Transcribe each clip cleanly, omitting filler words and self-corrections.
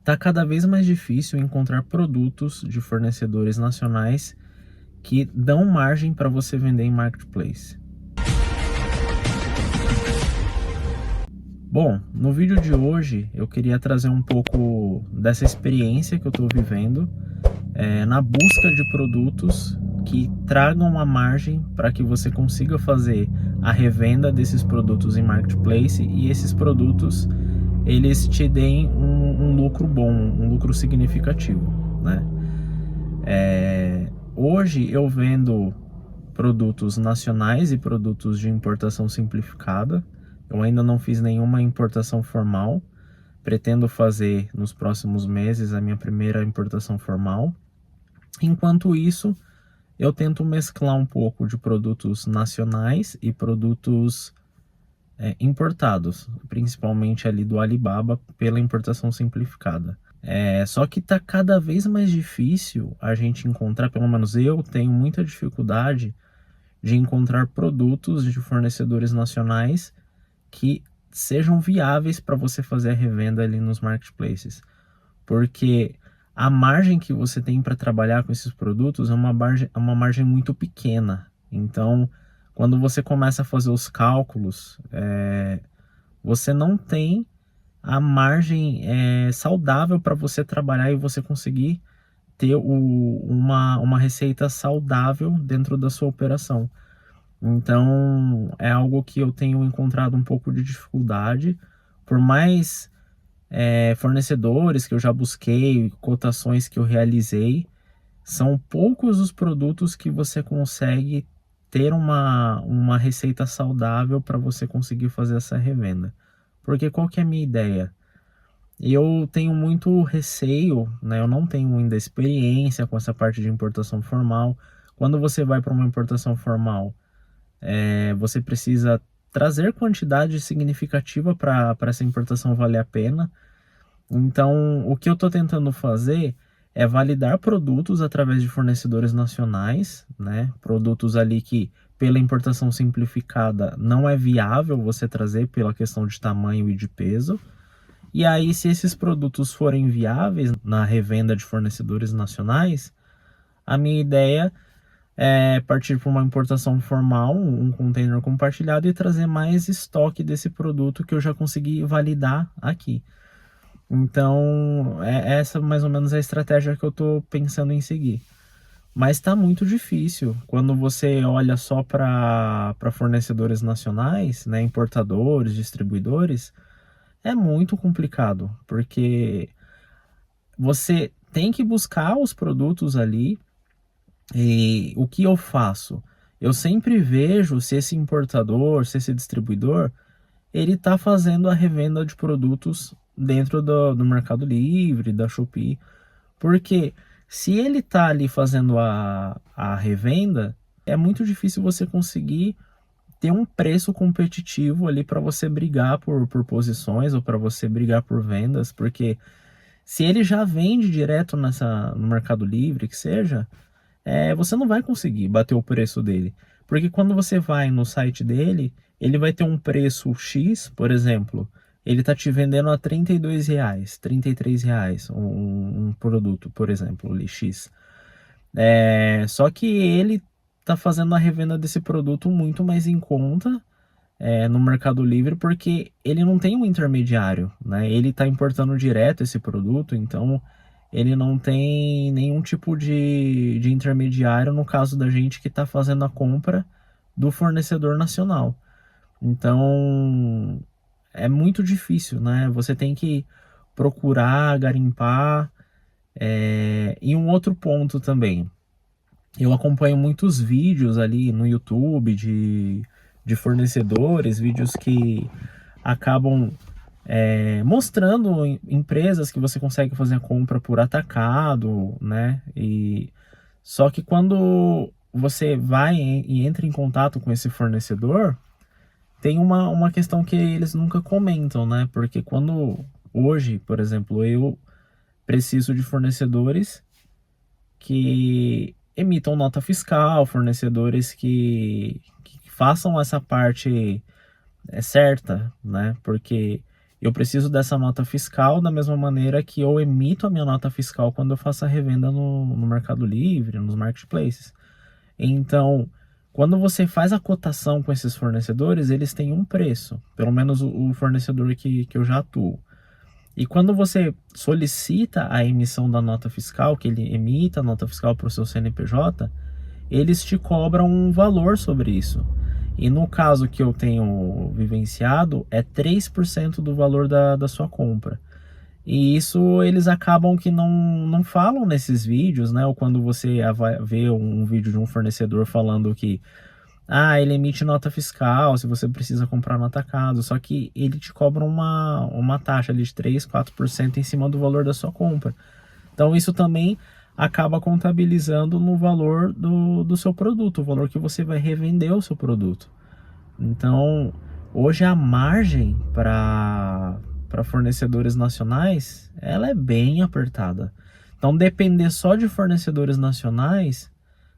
Tá cada vez mais difícil encontrar produtos de fornecedores nacionais que dão margem para você vender em marketplace. Bom, no vídeo de hoje eu queria trazer um pouco dessa experiência que eu estou vivendo na busca de produtos que tragam uma margem para que você consiga fazer a revenda desses produtos em marketplace e esses produtos eles te deem um lucro bom, um lucro significativo, né? Hoje eu vendo produtos nacionais e produtos de importação simplificada. Eu ainda não fiz nenhuma importação formal. Pretendo fazer nos próximos meses a minha primeira importação formal. Enquanto isso, eu tento mesclar um pouco de produtos nacionais e produtos importados, principalmente ali do Alibaba, pela importação simplificada. Só que está cada vez mais difícil a gente encontrar, pelo menos eu tenho muita dificuldade de encontrar produtos de fornecedores nacionais que sejam viáveis para você fazer a revenda ali nos marketplaces. Porque a margem que você tem para trabalhar com esses produtos é uma margem muito pequena. Então, quando você começa a fazer os cálculos, você não tem a margem saudável para você trabalhar e você conseguir ter uma receita saudável dentro da sua operação. Então, é algo que eu tenho encontrado um pouco de dificuldade, por mais fornecedores que eu já busquei, cotações que eu realizei, são poucos os produtos que você consegue ter uma receita saudável para você conseguir fazer essa revenda. Porque qual que é a minha ideia? Eu tenho muito receio, né? Eu não tenho ainda experiência com essa parte de importação formal. Quando você vai para uma importação formal, você precisa trazer quantidade significativa para essa importação valer a pena. Então, o que eu estou tentando fazer é validar produtos através de fornecedores nacionais, né? Produtos ali que, pela importação simplificada, não é viável você trazer pela questão de tamanho e de peso. E aí, se esses produtos forem viáveis na revenda de fornecedores nacionais, a minha ideia é partir para uma importação formal, um container compartilhado e trazer mais estoque desse produto que eu já consegui validar aqui. Então, é essa mais ou menos a estratégia que eu estou pensando em seguir. Mas está muito difícil quando você olha só para fornecedores nacionais, né, importadores, distribuidores, é muito complicado, porque você tem que buscar os produtos ali. E o que eu faço? Eu sempre vejo se esse importador, se esse distribuidor, ele está fazendo a revenda de produtos dentro do Mercado Livre, da Shopee. Porque se ele está ali fazendo a revenda, é muito difícil você conseguir ter um preço competitivo ali para você brigar por posições ou para você brigar por vendas. Porque se ele já vende direto no Mercado Livre, que seja, você não vai conseguir bater o preço dele. Porque quando você vai no site dele, ele vai ter um preço X, por exemplo, ele está te vendendo a R$ 32, R$ 33 um produto, por exemplo, ali, X. Só que ele está fazendo a revenda desse produto muito mais em conta no Mercado Livre, porque ele não tem um intermediário, né? Ele está importando direto esse produto, então ele não tem nenhum tipo de intermediário no caso da gente que está fazendo a compra do fornecedor nacional. Então é muito difícil, né? Você tem que procurar, garimpar. E um outro ponto também, eu acompanho muitos vídeos ali no YouTube de fornecedores, vídeos que acabam mostrando empresas que você consegue fazer a compra por atacado, né? Só que quando você vai e entra em contato com esse fornecedor, tem uma questão que eles nunca comentam, né? Porque quando hoje, por exemplo, eu preciso de fornecedores que emitam nota fiscal, fornecedores que façam essa parte certa, né? Porque Eu preciso dessa nota fiscal da mesma maneira que eu emito a minha nota fiscal quando eu faço a revenda no Mercado Livre, nos marketplaces. Então, quando você faz a cotação com esses fornecedores, eles têm um preço, pelo menos o fornecedor que eu já atuo. E quando você solicita a emissão da nota fiscal, que ele emita a nota fiscal para o seu CNPJ, eles te cobram um valor sobre isso. E no caso que eu tenho vivenciado, é 3% do valor da sua compra. E isso eles acabam que não falam nesses vídeos, né? Ou quando você vê um vídeo de um fornecedor falando que ele emite nota fiscal se você precisa comprar no atacado, só que ele te cobra uma taxa ali de 3, 4% em cima do valor da sua compra. Então isso também acaba contabilizando no valor do seu produto, o valor que você vai revender o seu produto. Então, hoje a margem para fornecedores nacionais, ela é bem apertada. Então, depender só de fornecedores nacionais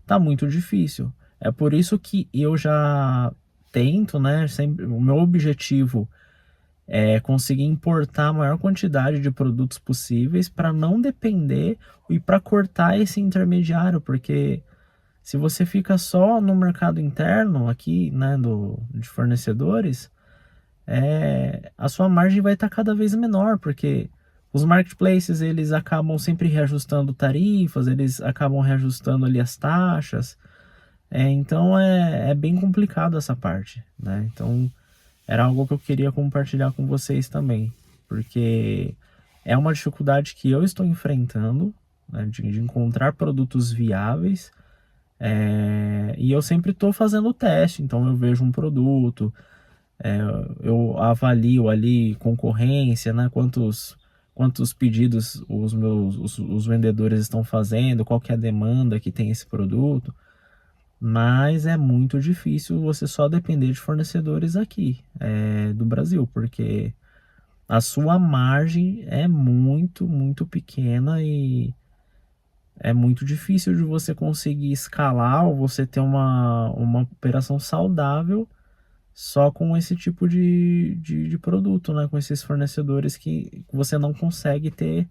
tá muito difícil. É por isso que eu já tento, né, sempre, o meu objetivo é conseguir importar a maior quantidade de produtos possíveis para não depender e para cortar esse intermediário, porque se você fica só no mercado interno aqui, né, de fornecedores, a sua margem vai estar cada vez menor, porque os marketplaces eles acabam sempre reajustando tarifas, eles acabam reajustando ali as taxas, então é bem complicado essa parte, né? Então era algo que eu queria compartilhar com vocês também, porque é uma dificuldade que eu estou enfrentando, né, de encontrar produtos viáveis. E eu sempre estou fazendo teste, então eu vejo um produto, eu avalio ali concorrência, né? Quantos pedidos os vendedores estão fazendo, qual que é a demanda que tem esse produto. Mas é muito difícil você só depender de fornecedores aqui do Brasil, porque a sua margem é muito, muito pequena e é muito difícil de você conseguir escalar ou você ter uma operação saudável só com esse tipo de produto, né? Com esses fornecedores que você não consegue ter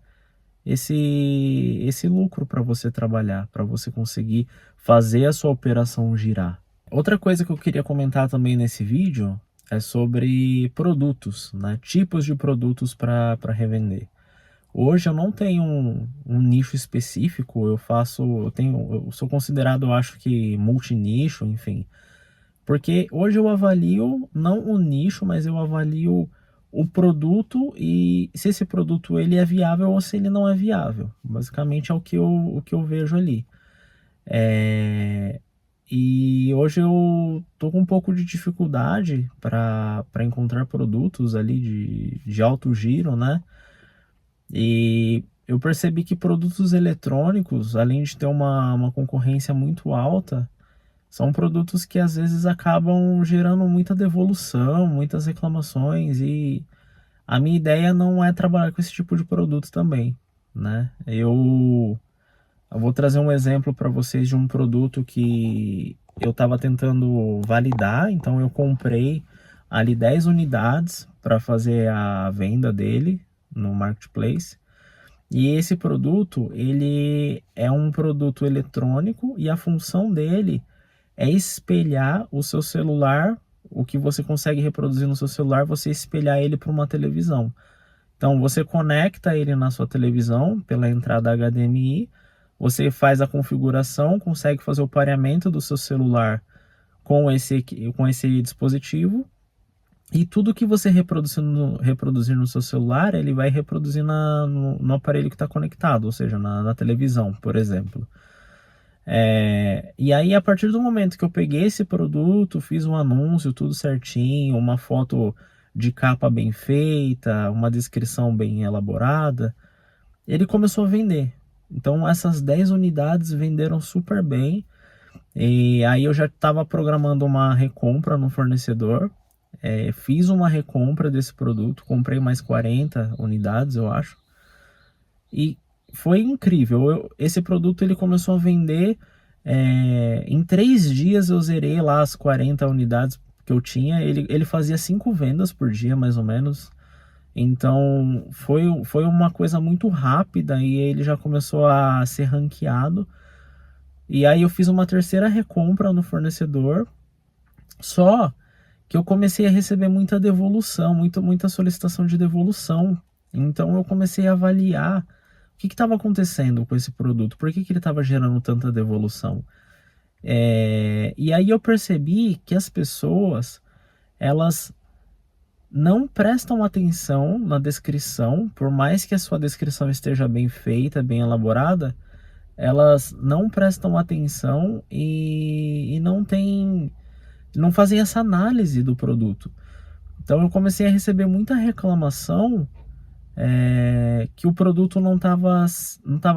esse lucro para você trabalhar, para você conseguir fazer a sua operação girar. Outra coisa que eu queria comentar também nesse vídeo é sobre produtos, né? Tipos de produtos para revender. Hoje eu não tenho um nicho específico, eu sou considerado, eu acho que multinicho, enfim. Porque hoje eu avalio não o nicho, mas eu avalio o produto e se esse produto ele é viável ou se ele não é viável. Basicamente é o que eu vejo ali. E hoje eu tô com um pouco de dificuldade para encontrar produtos ali de alto giro, né? E eu percebi que produtos eletrônicos, além de ter uma concorrência muito alta, são produtos que às vezes acabam gerando muita devolução, muitas reclamações, e a minha ideia não é trabalhar com esse tipo de produto também, né? Eu vou trazer um exemplo para vocês de um produto que eu estava tentando validar, então eu comprei ali 10 unidades para fazer a venda dele no marketplace. E esse produto, ele é um produto eletrônico e a função dele é espelhar o seu celular, o que você consegue reproduzir no seu celular, você espelhar ele para uma televisão. Então você conecta ele na sua televisão pela entrada HDMI, você faz a configuração, consegue fazer o pareamento do seu celular com esse dispositivo, e tudo que você reproduzir no seu celular, ele vai reproduzir no aparelho que está conectado, ou seja, na televisão, por exemplo. E aí, a partir do momento que eu peguei esse produto, fiz um anúncio, tudo certinho, uma foto de capa bem feita, uma descrição bem elaborada, ele começou a vender. Então, essas 10 unidades venderam super bem. E aí, eu já estava programando uma recompra no fornecedor. Fiz uma recompra desse produto, comprei mais 40 unidades, eu acho. E foi incrível. Esse produto ele começou a vender. Em 3 dias eu zerei lá as 40 unidades que eu tinha. Ele fazia 5 vendas por dia, mais ou menos. Então foi uma coisa muito rápida e ele já começou a ser ranqueado. E aí eu fiz uma terceira recompra no fornecedor, só que eu comecei a receber muita devolução, muita solicitação de devolução. Então eu comecei a avaliar o que estava acontecendo com esse produto, por que ele estava gerando tanta devolução. E aí eu percebi que as pessoas, elas não prestam atenção na descrição, por mais que a sua descrição esteja bem feita, bem elaborada, elas não prestam atenção e não fazem essa análise do produto. Então eu comecei a receber muita reclamação, que o produto não tava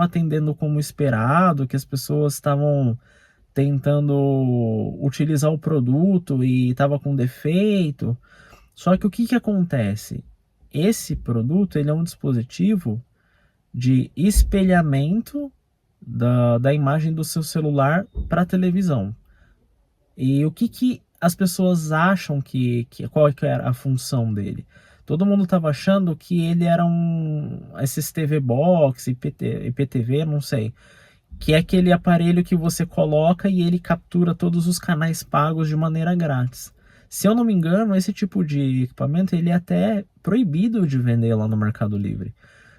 atendendo como esperado, que as pessoas estavam tentando utilizar o produto e estava com defeito. Só que o que acontece? Esse produto ele é um dispositivo de espelhamento da imagem do seu celular para a televisão. E o que as pessoas acham qual que era a função dele? Todo mundo estava achando que ele era esses TV Box, IPTV, não sei, que é aquele aparelho que você coloca e ele captura todos os canais pagos de maneira grátis. Se eu não me engano, esse tipo de equipamento ele é até proibido de vender lá no Mercado Livre.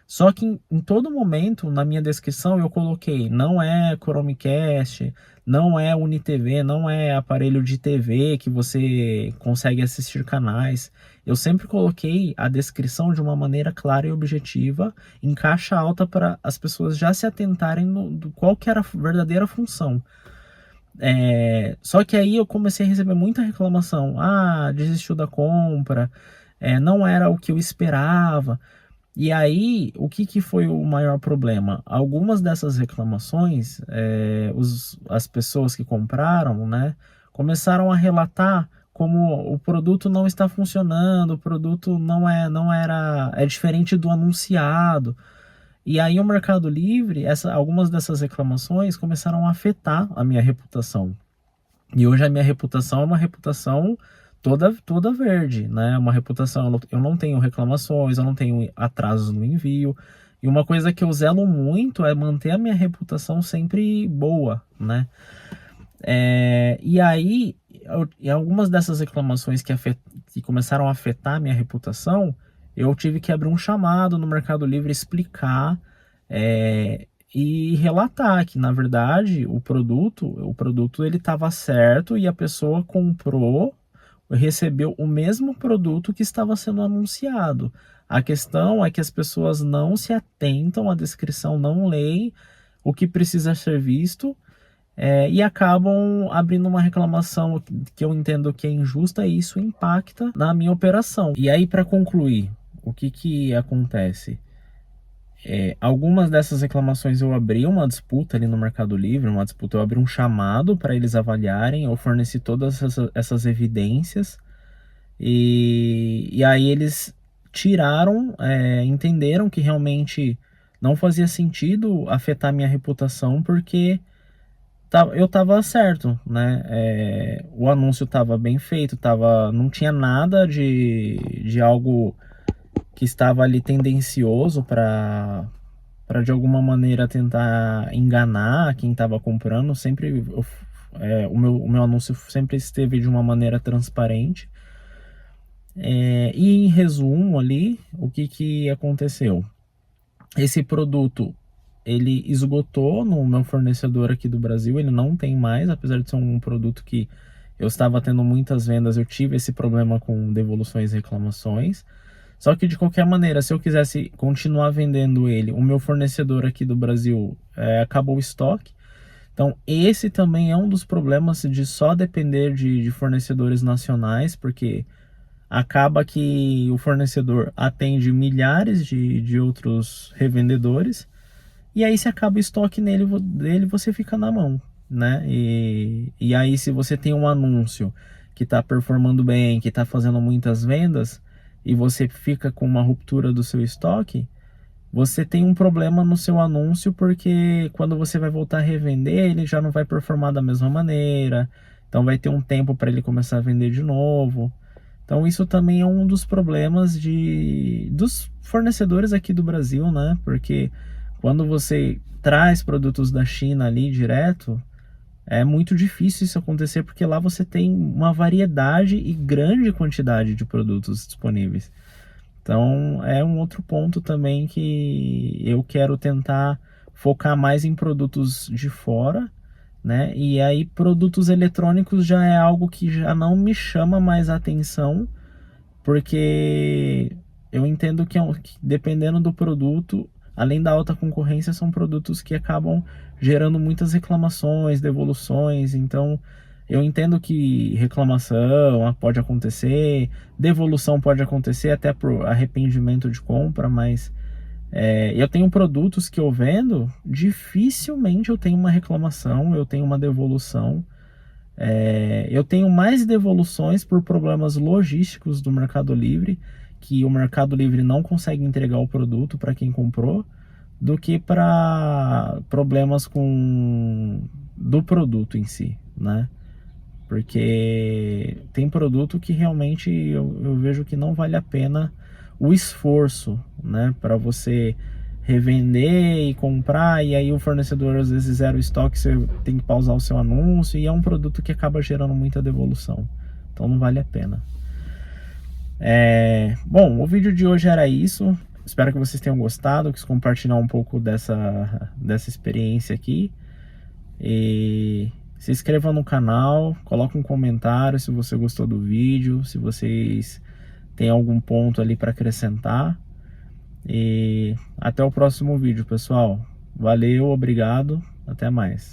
Só que em todo momento, na minha descrição, eu coloquei, não é Chromecast, não é UniTV, não é aparelho de TV que você consegue assistir canais. Eu sempre coloquei a descrição de uma maneira clara e objetiva, em caixa alta, para as pessoas já se atentarem do qual que era a verdadeira função. Só que aí eu comecei a receber muita reclamação. Ah, desistiu da compra, não era o que eu esperava. E aí, o que foi o maior problema? Algumas dessas reclamações, as pessoas que compraram, né, começaram a relatar como o produto não está funcionando, o produto é diferente do anunciado. E aí o Mercado Livre, algumas dessas reclamações começaram a afetar a minha reputação. E hoje a minha reputação é uma reputação toda verde, né? Uma reputação, eu não tenho reclamações, eu não tenho atrasos no envio. E uma coisa que eu zelo muito é manter a minha reputação sempre boa, né? E aí, em algumas dessas reclamações que começaram a afetar a minha reputação, eu tive que abrir um chamado no Mercado Livre, explicar, e relatar que, na verdade, o produto ele estava certo e a pessoa comprou, recebeu o mesmo produto que estava sendo anunciado. A questão é que as pessoas não se atentam à descrição, não leem o que precisa ser visto, e acabam abrindo uma reclamação que eu entendo que é injusta, e isso impacta na minha operação. E aí, para concluir, o que acontece? Algumas dessas reclamações eu abri uma disputa ali no Mercado Livre, eu abri um chamado para eles avaliarem, eu forneci todas essas evidências, e aí eles tiraram, entenderam que realmente não fazia sentido afetar minha reputação, porque eu estava certo, né? O anúncio estava bem feito, não tinha nada de algo que estava ali tendencioso para de alguma maneira tentar enganar quem estava comprando. Sempre o meu anúncio sempre esteve de uma maneira transparente. E em resumo ali, o que aconteceu? Esse produto ele esgotou no meu fornecedor aqui do Brasil, ele não tem mais, apesar de ser um produto que eu estava tendo muitas vendas, eu tive esse problema com devoluções e reclamações. Só que de qualquer maneira, se eu quisesse continuar vendendo ele, o meu fornecedor aqui do Brasil acabou o estoque. Então esse também é um dos problemas de só depender de fornecedores nacionais, porque acaba que o fornecedor atende milhares de outros revendedores, e aí se acaba o estoque dele, você fica na mão, né? E aí, se você tem um anúncio que está performando bem, que está fazendo muitas vendas, e você fica com uma ruptura do seu estoque, você tem um problema no seu anúncio, porque quando você vai voltar a revender, ele já não vai performar da mesma maneira, então vai ter um tempo para ele começar a vender de novo. Então isso também é um dos problemas dos fornecedores aqui do Brasil, né? Porque quando você traz produtos da China ali direto, é muito difícil isso acontecer, porque lá você tem uma variedade e grande quantidade de produtos disponíveis. Então é um outro ponto também que eu quero tentar focar mais em produtos de fora, né? E aí produtos eletrônicos já é algo que já não me chama mais a atenção, porque eu entendo que dependendo do produto, além da alta concorrência, são produtos que acabam gerando muitas reclamações, devoluções. Então eu entendo que reclamação pode acontecer, devolução pode acontecer até por arrependimento de compra, mas eu tenho produtos que eu vendo, dificilmente eu tenho uma reclamação, eu tenho uma devolução. Eu tenho mais devoluções por problemas logísticos do Mercado Livre, que o Mercado Livre não consegue entregar o produto para quem comprou, do que para problemas do produto em si, né? Porque tem produto que realmente eu vejo que não vale a pena o esforço, né, para você revender e comprar, e aí o fornecedor às vezes zera o estoque, você tem que pausar o seu anúncio, e é um produto que acaba gerando muita devolução, então não vale a pena. Bom, o vídeo de hoje era isso, espero que vocês tenham gostado, quis compartilhar um pouco dessa experiência aqui, e se inscreva no canal, coloque um comentário se você gostou do vídeo, se vocês têm algum ponto ali para acrescentar. E até o próximo vídeo, pessoal. Valeu, obrigado, até mais.